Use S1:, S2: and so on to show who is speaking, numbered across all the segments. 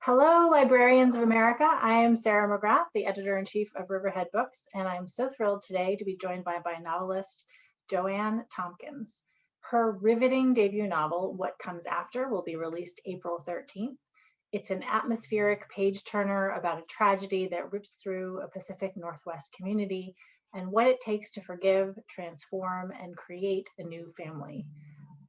S1: Hello, librarians of America. I am Sarah McGrath, the editor-in-chief of Riverhead Books, and I'm so thrilled today to be joined by novelist JoAnne Tompkins. Her riveting debut novel, What Comes After, will be released April 13th. It's an atmospheric page-turner about a tragedy that rips through a Pacific Northwest community and what it takes to forgive, transform, and create a new family.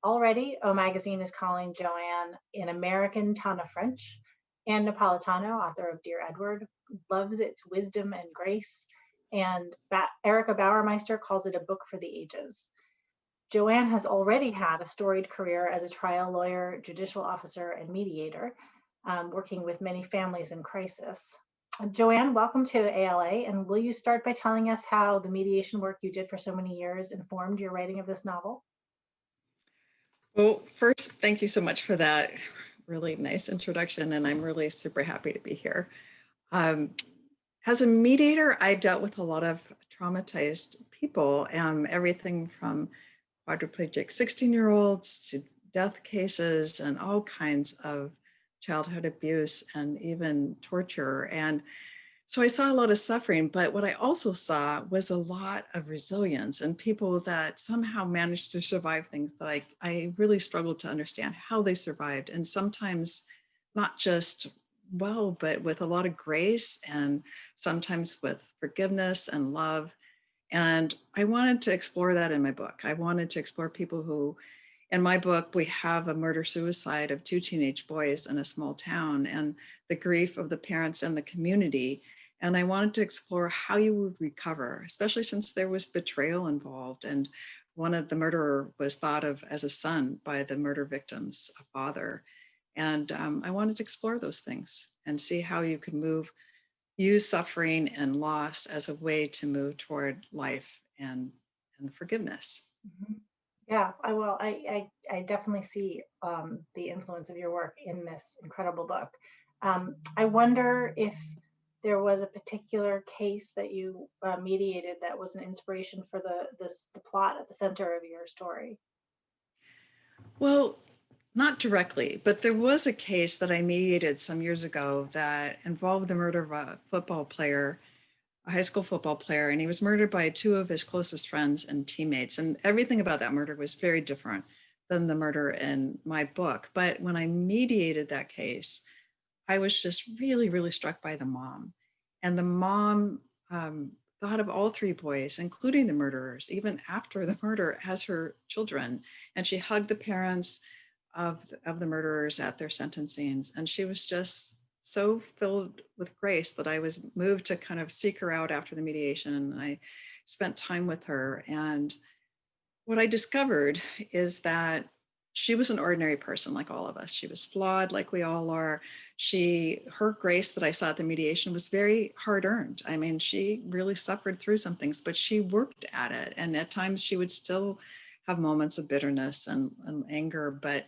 S1: Already, O Magazine is calling JoAnne an American ton of French. Anne Napolitano, author of Dear Edward, loves its wisdom and grace, and Erica Bauermeister calls it a book for the ages. JoAnne has already had a storied career as a trial lawyer, judicial officer, and mediator, working with many families in crisis. JoAnne, welcome to ALA, and will you start by telling us how the mediation work you did for so many years informed your writing of this novel?
S2: Well, first, thank you so much for that really nice introduction, and I'm really super happy to be here. As a mediator, I dealt with a lot of traumatized people, everything from quadriplegic 16-year-olds to death cases and all kinds of childhood abuse and even torture. And so I saw a lot of suffering, but what I also saw was a lot of resilience and people that somehow managed to survive things that I really struggled to understand how they survived. And sometimes not just well, but with a lot of grace and sometimes with forgiveness and love. And I wanted to explore that in my book. I wanted to explore people who, in my book, we have a murder-suicide of two teenage boys in a small town and the grief of the parents and the community. And I wanted to explore how you would recover, especially since there was betrayal involved. And one of the murderer was thought of as a son by the murder victim's father. And I wanted to explore those things and see how you could use suffering and loss as a way to move toward life and forgiveness.
S1: Mm-hmm. Yeah, I definitely see the influence of your work in this incredible book. I wonder if there was a particular case that you mediated that was an inspiration for the plot at the center of your story.
S2: Well, not directly, but there was a case that I mediated some years ago that involved the murder of a football player, a high school football player, and he was murdered by two of his closest friends and teammates. And everything about that murder was very different than the murder in my book. But when I mediated that case, I was just really, really struck by the mom. And the mom thought of all three boys, including the murderers, even after the murder, as her children. And she hugged the parents of the murderers at their sentencings. And she was just so filled with grace that I was moved to kind of seek her out after the mediation. And I spent time with her. And what I discovered is that she was an ordinary person like all of us. She was flawed like we all are. Her grace that I saw at the mediation was very hard earned. I mean, she really suffered through some things, but she worked at it. And at times she would still have moments of bitterness and anger, but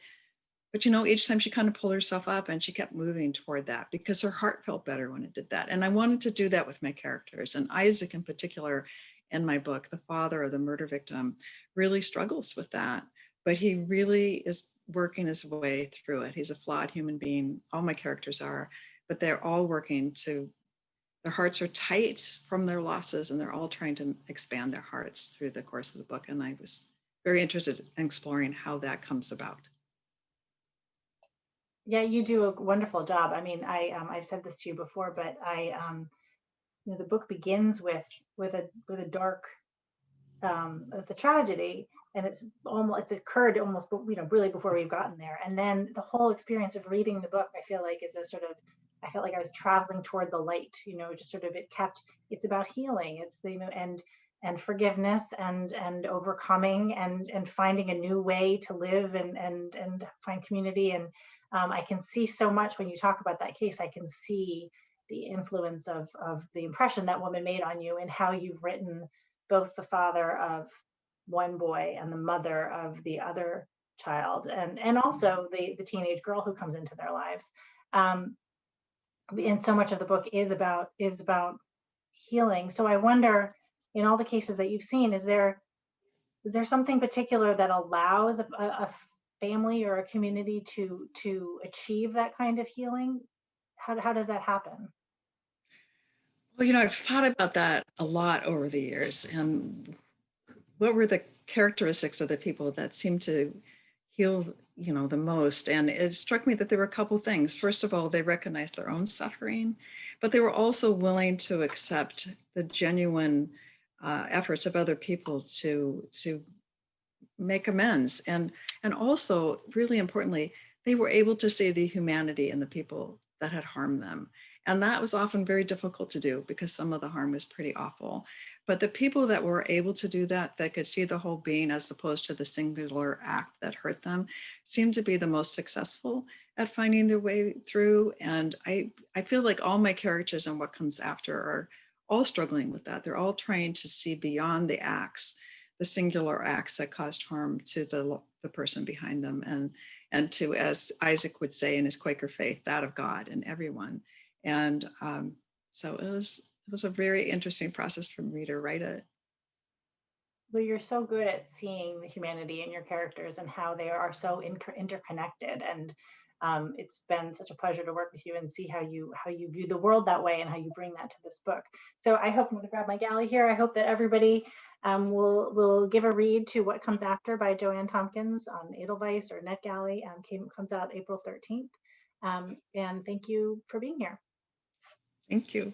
S2: each time she kind of pulled herself up and she kept moving toward that because her heart felt better when it did that. And I wanted to do that with my characters. And Isaac in particular, in my book, the father of the murder victim, really struggles with that. But he really is working his way through it. He's a flawed human being. All my characters are, but they're all working their hearts are tight from their losses and they're all trying to expand their hearts through the course of the book. And I was very interested in exploring how that comes about.
S1: Yeah, you do a wonderful job. I mean, I've said this to you before, but the book begins with a dark with the tragedy, and it's occurred almost really before we've gotten there. And then the whole experience of reading the book, I feel like is a sort of I felt like I was traveling toward the light. Just sort of it's about healing. It's and forgiveness and overcoming and finding a new way to live and find community. And I can see so much when you talk about that case. I can see the influence of the impression that woman made on you and how you've written both the father of one boy and the mother of the other child, and also the teenage girl who comes into their lives. And so much of the book is about healing. So I wonder, in all the cases that you've seen, is there something particular that allows a family or a community to achieve that kind of healing? How does that happen?
S2: Well, I've thought about that a lot over the years. And what were the characteristics of the people that seemed to heal, the most? And it struck me that there were a couple things. First of all, they recognized their own suffering, but they were also willing to accept the genuine efforts of other people to make amends. And also, really importantly, they were able to see the humanity in the people that had harmed them. And that was often very difficult to do because some of the harm was pretty awful. But the people that were able to do that, that could see the whole being as opposed to the singular act that hurt them, seemed to be the most successful at finding their way through. And I feel like all my characters and what comes after are all struggling with that. They're all trying to see beyond the acts, the singular acts that caused harm to the person behind them, and to, as Isaac would say in his Quaker faith, that of God and everyone. And so it was a very interesting process for me to write it.
S1: Well, you're so good at seeing the humanity in your characters and how they are so interconnected. And it's been such a pleasure to work with you and see how you view the world that way and how you bring that to this book. So I hope, I'm going to grab my galley here. I hope that everybody will give a read to What Comes After by JoAnne Tompkins on Edelweiss or NetGalley. Comes out April 13th. And thank you for being here.
S2: Thank you.